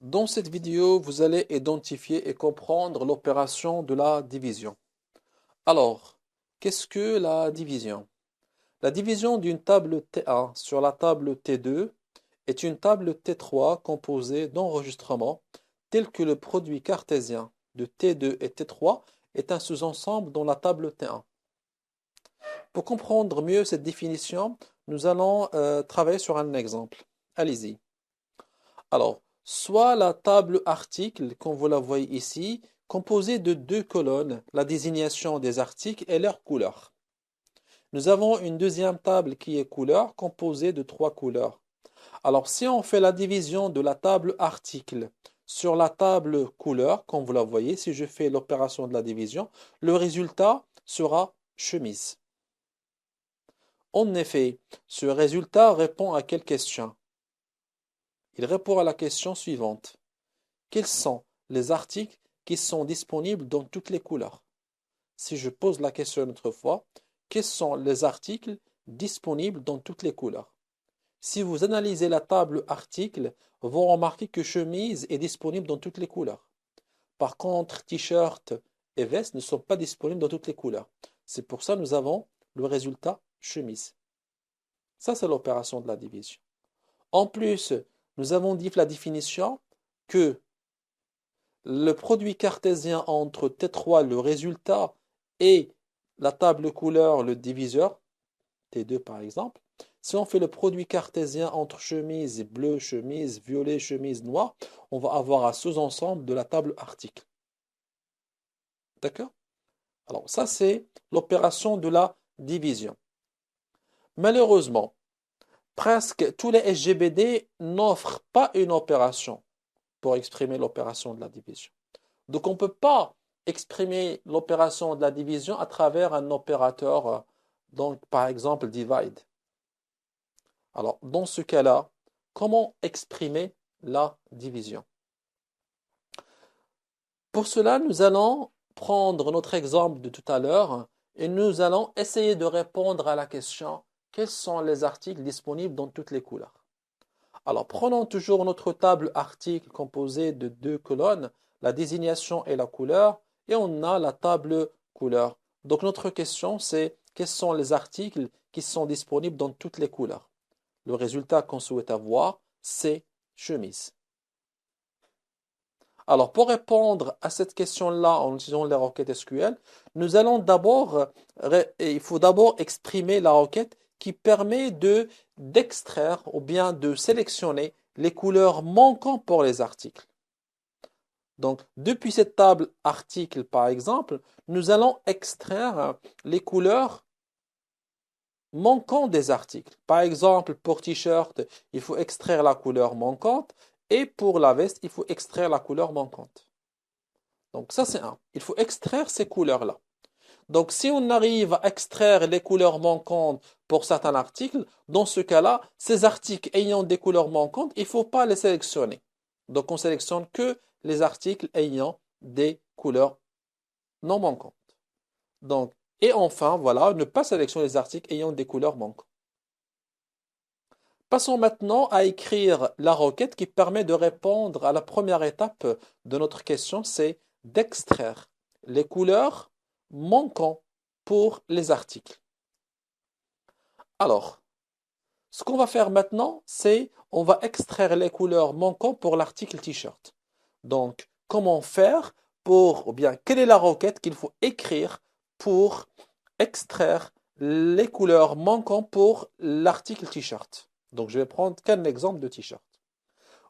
Dans cette vidéo, vous allez identifier et comprendre l'opération de la division. Alors, qu'est-ce que la division? La division d'une table T1 sur la table T2 est une table T3 composée d'enregistrements tels que le produit cartésien de T2 et T3 est un sous-ensemble dans la table T1. Pour comprendre mieux cette définition, nous allons travailler sur un exemple. Allez-y. Alors, soit la table article, comme vous la voyez ici, composée de deux colonnes, la désignation des articles et leur couleur. Nous avons une deuxième table qui est couleur, composée de trois couleurs. Alors, si on fait la division de la table article sur la table couleur, comme vous la voyez, si je fais l'opération de la division, le résultat sera chemise. En effet, ce résultat répond à quelle question? Il répond à la question suivante. Quels sont les articles qui sont disponibles dans toutes les couleurs? Si je pose la question une autre fois, quels sont les articles disponibles dans toutes les couleurs? Si vous analysez la table articles, vous remarquez que chemise est disponible dans toutes les couleurs. Par contre, t-shirt et veste ne sont pas disponibles dans toutes les couleurs. C'est pour ça que nous avons le résultat chemise. Ça, c'est l'opération de la division. En plus, nous avons dit la définition que le produit cartésien entre T3, le résultat, et la table couleur, le diviseur, T2 par exemple, si on fait le produit cartésien entre chemise bleue, chemise violet, chemise noire, on va avoir un sous-ensemble de la table article. D'accord? Alors ça, c'est l'opération de la division. Malheureusement, presque tous les SGBD n'offrent pas une opération pour exprimer l'opération de la division. Donc on ne peut pas exprimer l'opération de la division à travers un opérateur, donc par exemple divide. Alors dans ce cas-là, comment exprimer la division? Pour cela, nous allons prendre notre exemple de tout à l'heure et nous allons essayer de répondre à la question quels sont les articles disponibles dans toutes les couleurs? Alors prenons toujours notre table article composée de deux colonnes, la désignation et la couleur, et on a la table couleur. Donc notre question c'est quels sont les articles qui sont disponibles dans toutes les couleurs? Le résultat qu'on souhaite avoir, c'est chemise. Alors pour répondre à cette question-là en utilisant les requêtes SQL, il faut d'abord exprimer la requête qui permet d'extraire ou bien de sélectionner les couleurs manquantes pour les articles. Donc, depuis cette table article, par exemple, nous allons extraire les couleurs manquantes des articles. Par exemple, pour t-shirt, il faut extraire la couleur manquante et pour la veste, il faut extraire la couleur manquante. Donc, ça, c'est un. Il faut extraire ces couleurs-là. Donc, si on arrive à extraire les couleurs manquantes pour certains articles, dans ce cas-là, ces articles ayant des couleurs manquantes, il ne faut pas les sélectionner. Donc, on sélectionne que les articles ayant des couleurs non manquantes. Donc, et enfin, voilà, ne pas sélectionner les articles ayant des couleurs manquantes. Passons maintenant à écrire la requête qui permet de répondre à la première étape de notre question, c'est d'extraire les couleurs manquantes pour les articles. Alors, ce qu'on va faire maintenant, c'est on va extraire les couleurs manquantes pour l'article t-shirt. Donc, comment faire ou bien, quelle est la requête qu'il faut écrire pour extraire les couleurs manquantes pour l'article t-shirt? Donc, je vais prendre qu'un exemple de t-shirt.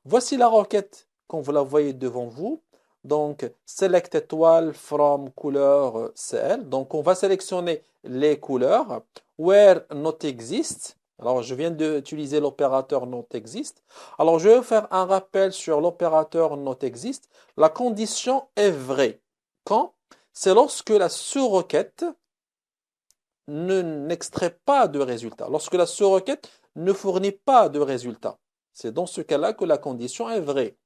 Voici la requête quand vous la voyez devant vous. Donc, select étoile from couleur CL. Donc, on va sélectionner les couleurs. Where not exist. Alors, je viens d'utiliser l'opérateur not exist. Alors, je vais faire un rappel sur l'opérateur not exist. La condition est vraie. Quand? C'est lorsque la sous-requête n'extrait pas de résultat. Lorsque la sous-requête ne fournit pas de résultat. C'est dans ce cas-là que la condition est vraie.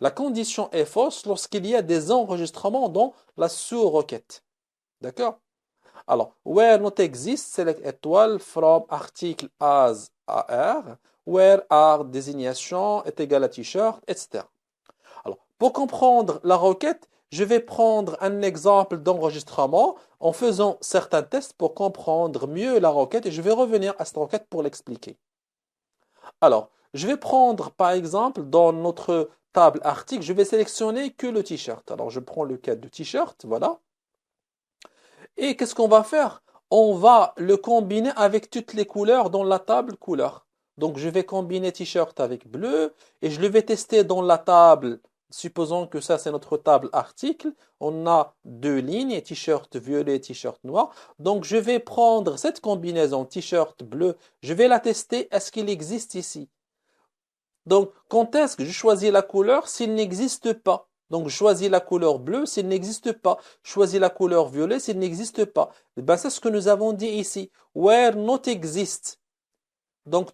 La condition est fausse lorsqu'il y a des enregistrements dans la sous-requête. D'accord? Alors, where not exist, select étoile from article as AR, where are désignation est égal à t-shirt, etc. Pour comprendre la requête, je vais prendre un exemple d'enregistrement en faisant certains tests pour comprendre mieux la requête et je vais revenir à cette requête pour l'expliquer. Alors, je vais prendre par exemple dans notre table article, je vais sélectionner que le t-shirt. Alors, je prends le cas de t-shirt, voilà. Et qu'est-ce qu'on va faire? On va le combiner avec toutes les couleurs dans la table couleur. Donc, je vais combiner t-shirt avec bleu et je le vais tester dans la table. Supposons que ça, c'est notre table article. On a deux lignes, t-shirt violet, t-shirt noir. Donc, je vais prendre cette combinaison t-shirt bleu. Je vais la tester. Est-ce qu'il existe ici? Donc, quand est-ce que je choisis la couleur s'il n'existe pas? Donc, je choisis la couleur bleue s'il n'existe pas. Je choisis la couleur violet s'il n'existe pas. Et ben, c'est ce que nous avons dit ici. Where not exist. Donc,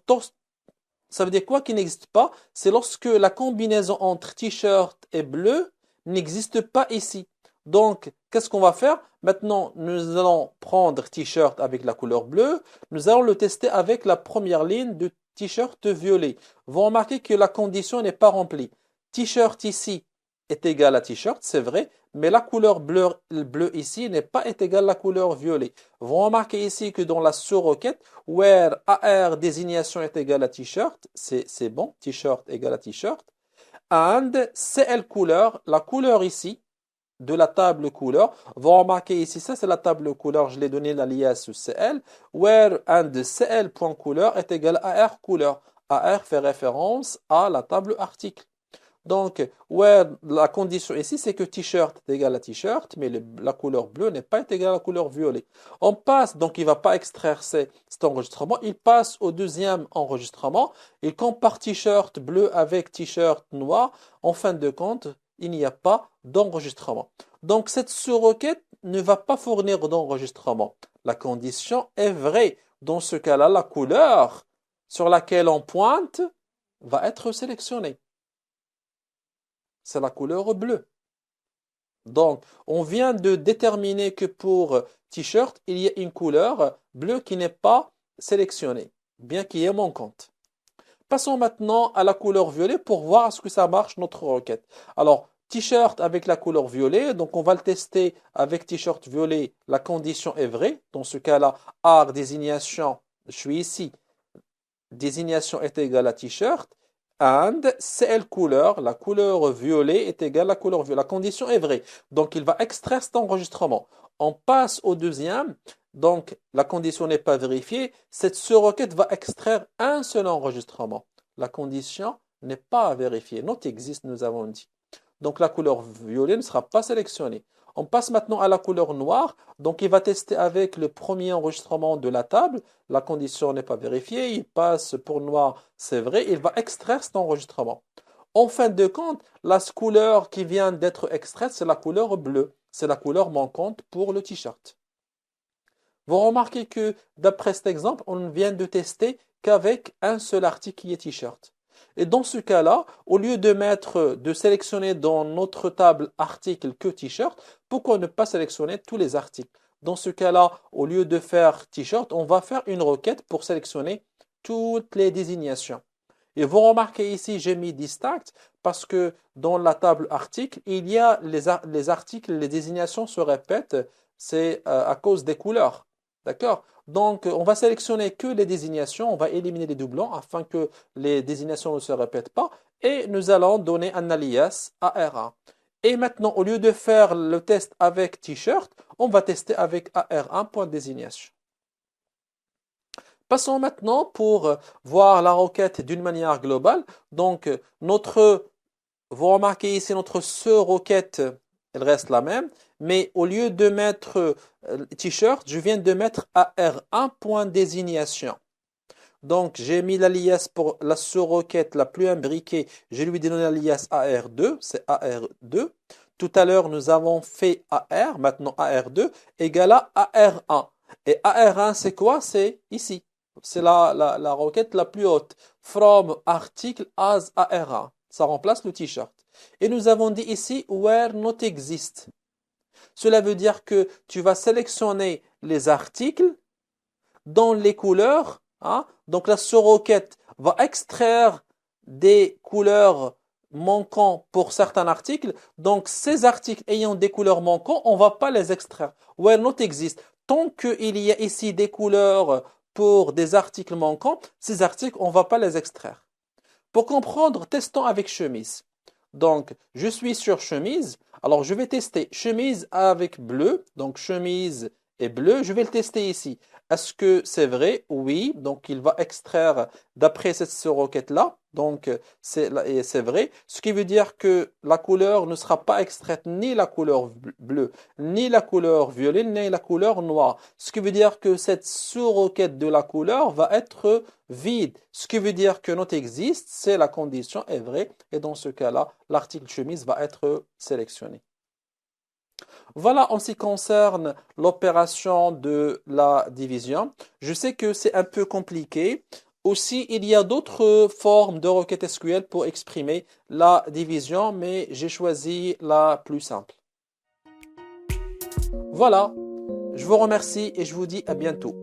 ça veut dire quoi qui n'existe pas? C'est lorsque la combinaison entre t-shirt et bleu n'existe pas ici. Donc, qu'est-ce qu'on va faire? Maintenant, nous allons prendre t-shirt avec la couleur bleue. Nous allons le tester avec la première ligne de t-shirt violet. Vous remarquez que la condition n'est pas remplie. T-shirt ici est égal à t-shirt, c'est vrai, mais la couleur bleu ici n'est pas égale à la couleur violet. Vous remarquez ici que dans la sous-requête, where AR désignation est égal à t-shirt, c'est bon, t-shirt égale à t-shirt, and CL couleur, la couleur ici, de la table couleur. Vous remarquez ici, ça c'est la table couleur, je l'ai donné l'alias CL, where and CL.couleur est égal à AR couleur. AR fait référence à la table article. Donc, where la condition ici, c'est que t-shirt est égal à t-shirt, mais la couleur bleue n'est pas égale à la couleur violet. On passe, donc il ne va pas extraire cet enregistrement, il passe au deuxième enregistrement, il compare t-shirt bleu avec t-shirt noir. En fin de compte, il n'y a pas d'enregistrement. Donc, cette sous-requête ne va pas fournir d'enregistrement. La condition est vraie. Dans ce cas-là, la couleur sur laquelle on pointe va être sélectionnée. C'est la couleur bleue. Donc, on vient de déterminer que pour t-shirt, il y a une couleur bleue qui n'est pas sélectionnée, bien qu'il y ait manquante. Passons maintenant à la couleur violet pour voir est-ce que ça marche notre requête. Alors, t-shirt avec la couleur violet, donc on va le tester avec t-shirt violet, la condition est vraie. Dans ce cas-là, R désignation, je suis ici, désignation est égale à t-shirt. And CL couleur, la couleur violet est égale à la couleur violet. La condition est vraie. Donc, il va extraire cet enregistrement. On passe au deuxième. Donc, la condition n'est pas vérifiée. Cette sous-requête va extraire un seul enregistrement. La condition n'est pas vérifiée. Not existe, nous avons dit. Donc, la couleur violet ne sera pas sélectionnée. On passe maintenant à la couleur noire. Donc, il va tester avec le premier enregistrement de la table. La condition n'est pas vérifiée. Il passe pour noir, c'est vrai. Il va extraire cet enregistrement. En fin de compte, la couleur qui vient d'être extraite, c'est la couleur bleue. C'est la couleur manquante pour le t-shirt. Vous remarquez que d'après cet exemple, on vient de tester qu'avec un seul article qui est t-shirt. Et dans ce cas-là, au lieu de sélectionner dans notre table article que t-shirt, pourquoi ne pas sélectionner tous les articles? Dans ce cas-là, au lieu de faire t-shirt, on va faire une requête pour sélectionner toutes les désignations. Et vous remarquez ici, j'ai mis distact parce que dans la table article, il y a les articles, les désignations se répètent, c'est à cause des couleurs. D'accord? Donc, on va sélectionner que les désignations, on va éliminer les doublons afin que les désignations ne se répètent pas et nous allons donner un alias AR1. Et maintenant, au lieu de faire le test avec t-shirt, on va tester avec AR1.désignation. Passons maintenant pour voir la requête d'une manière globale. Donc, vous remarquez ici notre requête, elle reste la même. Mais au lieu de mettre t-shirt, je viens de mettre AR1.désignation. Donc, j'ai mis l'alias pour la sous-requête la plus imbriquée. Je lui donné l'alias AR2, c'est AR2. Tout à l'heure, nous avons fait AR, maintenant AR2 égale à AR1. Et AR1, c'est quoi? C'est ici. C'est la requête la plus haute. From article as AR1. Ça remplace le t-shirt. Et nous avons dit ici where not exist. Cela veut dire que tu vas sélectionner les articles dans les couleurs. Donc la sous-requête va extraire des couleurs manquants pour certains articles. Donc, ces articles ayant des couleurs manquantes, on ne va pas les extraire. Where not exist. Tant qu'il y a ici des couleurs pour des articles manquants, ces articles, on ne va pas les extraire. Pour comprendre, testons avec chemise. Donc, je suis sur chemise. Alors, je vais tester chemise avec bleu. Donc, chemise et bleu. Je vais le tester ici. Est-ce que c'est vrai? Oui. Donc, il va extraire d'après cette requête-là. Donc, c'est vrai. Ce qui veut dire que la couleur ne sera pas extraite ni la couleur bleue, ni la couleur violet, ni la couleur noire. Ce qui veut dire que cette sous-requête de la couleur va être vide. Ce qui veut dire que not existe, c'est la condition est vraie. Et dans ce cas-là, l'article chemise va être sélectionné. Voilà en ce qui concerne l'opération de la division. Je sais que c'est un peu compliqué. Aussi, il y a d'autres formes de requêtes SQL pour exprimer la division, mais j'ai choisi la plus simple. Voilà, je vous remercie et je vous dis à bientôt.